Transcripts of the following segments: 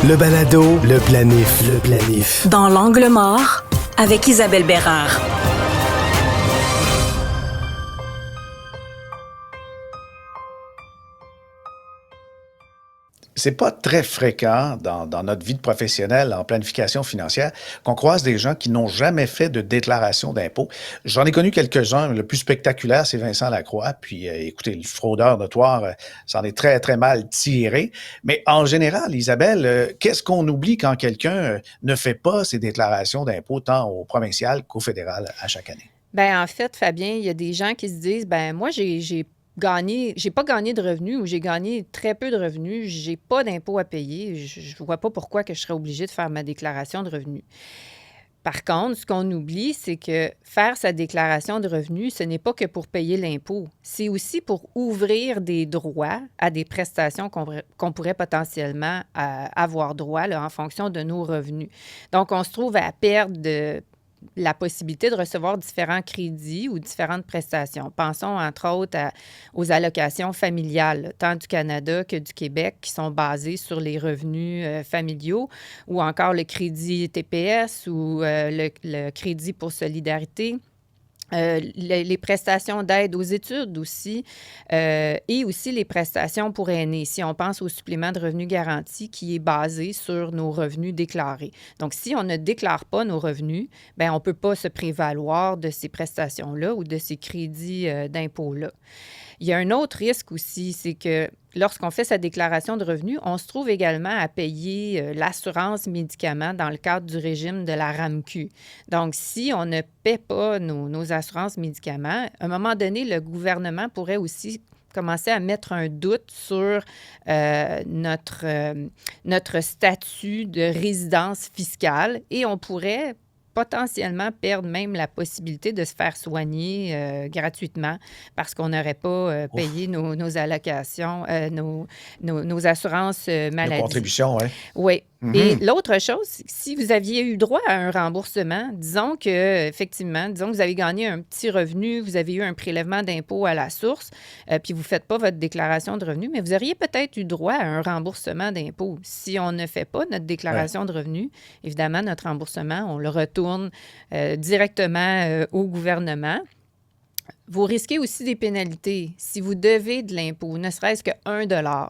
Le balado, le planif. Dans l'angle mort, avec Isabelle Bérard. C'est pas très fréquent dans notre vie de professionnel en planification financière qu'on croise des gens qui n'ont jamais fait de déclaration d'impôt. J'en ai connu quelques-uns. Le plus spectaculaire, c'est Vincent Lacroix. Puis, écoutez, le fraudeur notoire, s'en est très, très mal tiré. Mais en général, Isabelle, qu'est-ce qu'on oublie quand quelqu'un ne fait pas ses déclarations d'impôt tant au provincial qu'au fédéral à chaque année? Ben en fait, Fabien, il y a des gens qui se disent, moi, j'ai pas gagné de revenus ou j'ai gagné très peu de revenus, j'ai pas d'impôt à payer, je vois pas pourquoi que je serais obligée de faire ma déclaration de revenus. Par contre, ce qu'on oublie, c'est que faire sa déclaration de revenus, ce n'est pas que pour payer l'impôt. C'est aussi pour ouvrir des droits à des prestations qu'on pourrait potentiellement avoir droit là, en fonction de nos revenus. Donc, on se trouve à perdre la possibilité de recevoir différents crédits ou différentes prestations. Pensons, entre autres, aux allocations familiales, tant du Canada que du Québec, qui sont basées sur les revenus familiaux, ou encore le crédit TPS ou le crédit pour solidarité. Les prestations d'aide aux études aussi, et aussi les prestations pour aînés. Si on pense au supplément de revenu garanti qui est basé sur nos revenus déclarés. Donc, si on ne déclare pas nos revenus, on ne peut pas se prévaloir de ces prestations-là ou de ces crédits d'impôt-là. Il y a un autre risque aussi, c'est que lorsqu'on fait sa déclaration de revenus, on se trouve également à payer l'assurance médicaments dans le cadre du régime de la RAMQ. Donc, si on ne paie pas nos assurances médicaments, à un moment donné, le gouvernement pourrait aussi commencer à mettre un doute sur notre statut de résidence fiscale et on pourrait potentiellement perdre même la possibilité de se faire soigner gratuitement parce qu'on n'aurait pas payé nos allocations, nos assurances maladie. Nos contributions, oui. Oui. Mm-hmm. Et l'autre chose, si vous aviez eu droit à un remboursement, disons que vous avez gagné un petit revenu, vous avez eu un prélèvement d'impôt à la source, puis vous ne faites pas votre déclaration de revenus, mais vous auriez peut-être eu droit à un remboursement d'impôt. Si on ne fait pas notre déclaration de revenus, évidemment, notre remboursement, on le retourne directement au gouvernement. Vous risquez aussi des pénalités. Si vous devez de l'impôt, ne serait-ce que $1,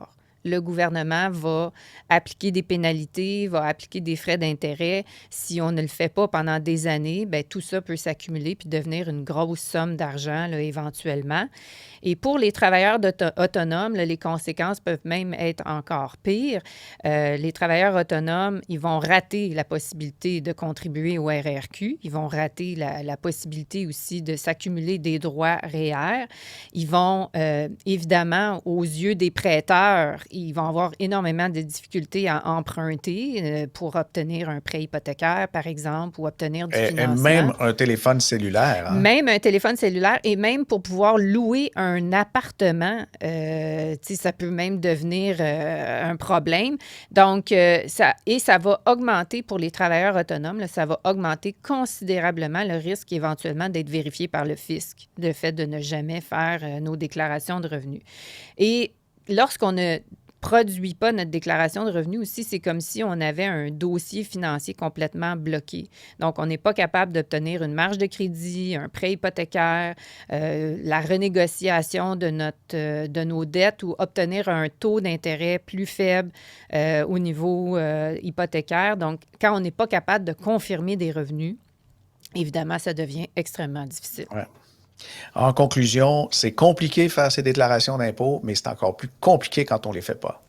le gouvernement va appliquer des pénalités, va appliquer des frais d'intérêt. Si on ne le fait pas pendant des années, tout ça peut s'accumuler puis devenir une grosse somme d'argent là, éventuellement. Et pour les travailleurs autonomes, là, les conséquences peuvent même être encore pires. Les travailleurs autonomes, ils vont rater la possibilité de contribuer au RRQ. Ils vont rater la possibilité aussi de s'accumuler des droits REER. Ils vont, évidemment, aux yeux des prêteurs, ils vont avoir énormément de difficultés à emprunter pour obtenir un prêt hypothécaire, par exemple, ou obtenir du financement. Même un téléphone cellulaire. Hein? Même un téléphone cellulaire et même pour pouvoir louer un appartement, ça peut même devenir un problème. Donc, ça va augmenter pour les travailleurs autonomes, là, ça va augmenter considérablement le risque éventuellement d'être vérifié par le fisc, le fait de ne jamais faire nos déclarations de revenus. Et lorsqu'on ne produit pas notre déclaration de revenus aussi, c'est comme si on avait un dossier financier complètement bloqué. Donc, on n'est pas capable d'obtenir une marge de crédit, un prêt hypothécaire, la renégociation de nos dettes ou obtenir un taux d'intérêt plus faible au niveau hypothécaire. Donc, quand on n'est pas capable de confirmer des revenus, évidemment, ça devient extrêmement difficile. Ouais. En conclusion, c'est compliqué de faire ces déclarations d'impôts, mais c'est encore plus compliqué quand on ne les fait pas.